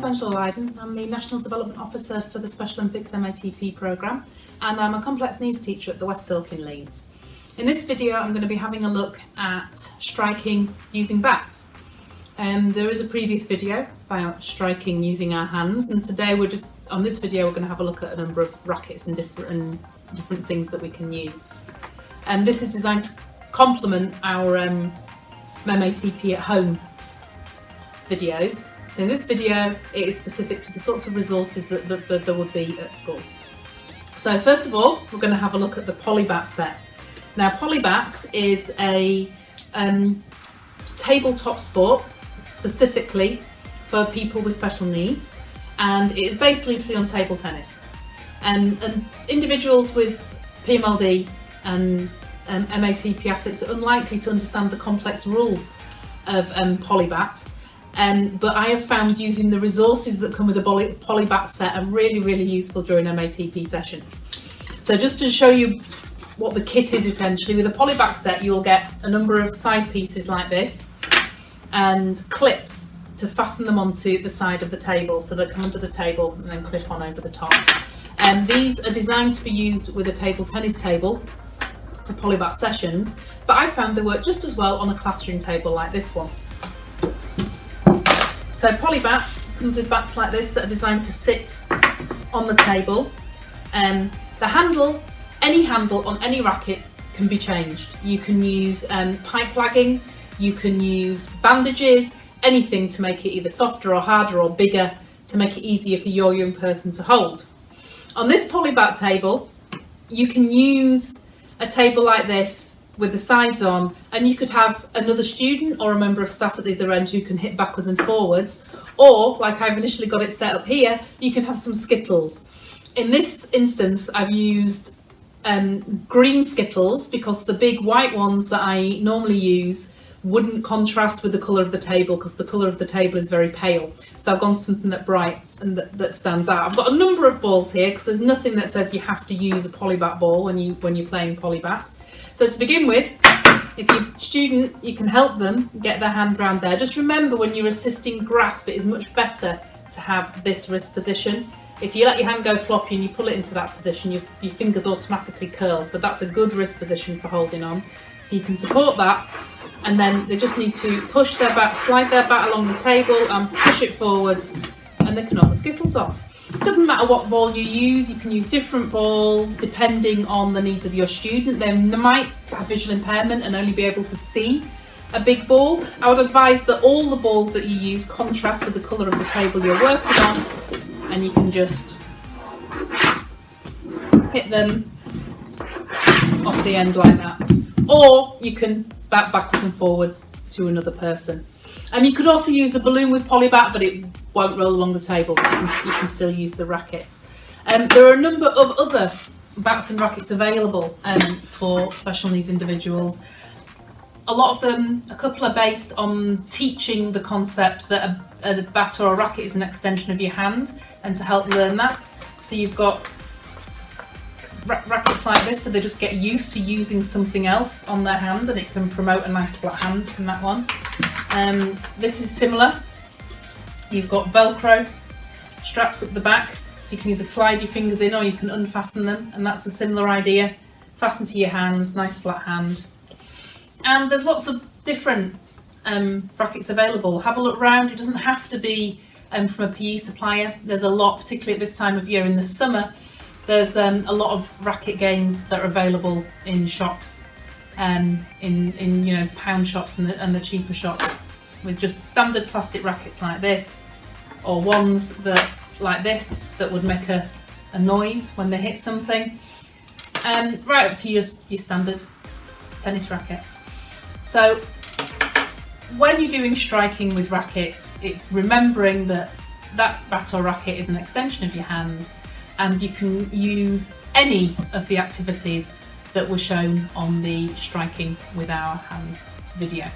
name's Lydon. I'm the National Development Officer for the Special Olympics MATP programme, and I'm a complex needs teacher at the West Silk in Leeds. In this video I'm going to be having a look at striking using bats. There is a previous video about striking using our hands, and today on this video we're going to have a look at a number of rackets and different things that we can use. And this is designed to complement our MATP at home videos. So in this video it is specific to the sorts of resources that there would be at school. So first of all we're going to have a look at the polybat set. Now polybat is a tabletop sport specifically for people with special needs, and it is based loosely on table tennis. And individuals with PMLD and MATP athletes are unlikely to understand the complex rules of polybat. But I have found using the resources that come with the polybat set are really useful during MATP sessions. So just to show you what the kit is essentially, with a polybat set you'll get a number of side pieces like this and clips to fasten them onto the side of the table, so they come under the table and then clip on over the top. And these are designed to be used with a table tennis table for polybat sessions, but I found they work just as well on a classroom table like this one. So polybat comes with bats like this that are designed to sit on the table. The handle, any handle on any racket can be changed. You can use pipe lagging, you can use bandages, anything to make it either softer or harder or bigger to make it easier for your young person to hold. On this polybat table, you can use a table like this with the sides on, and you could have another student or a member of staff at the other end who can hit backwards and forwards, or like I've initially got it set up here, you can have some skittles. In this instance I've used green skittles because the big white ones that I normally use wouldn't contrast with the colour of the table, because the colour of the table is very pale. So I've gone something that's bright and that stands out. I've got a number of balls here because there's nothing that says you have to use a polybat ball when you're playing polybat. So to begin with, if you're a student, you can help them get their hand around there. Just remember, when you're assisting grasp, it is much better to have this wrist position. If you let your hand go floppy and you pull it into that position, your fingers automatically curl. So that's a good wrist position for holding on. So you can support that, and then they just need to push their bat, slide their bat along the table and push it forwards, and they can knock the skittles off. It doesn't matter what ball you use, you can use different balls depending on the needs of your student. They might have visual impairment and only be able to see a big ball. I would advise that all the balls that you use contrast with the colour of the table you're working on, and you can just hit them off the end like that. Or you can bat backwards and forwards to another person. And you could also use the balloon with polybat, but it won't roll along the table. You can still use the rackets. There are a number of other bats and rackets available for special needs individuals. A lot of them, a couple are based on teaching the concept that a bat or a racket is an extension of your hand, and to help learn that. So you've got rackets like this, so they just get used to using something else on their hand, and it can promote a nice flat hand from that one. This is similar. You've got Velcro straps up the back, so you can either slide your fingers in or you can unfasten them, and that's a similar idea. Fasten to your hands, nice flat hand. And there's lots of different rackets available. Have a look around. It doesn't have to be from a PE supplier. There's a lot, particularly at this time of year in the summer. There's a lot of racket games that are available in shops, in pound shops and the cheaper shops, with just standard plastic rackets like this, or ones that like this that would make a noise when they hit something, right up to your standard tennis racket. So when you're doing striking with rackets, it's remembering that bat or racket is an extension of your hand, and you can use any of the activities that were shown on the striking with our hands video.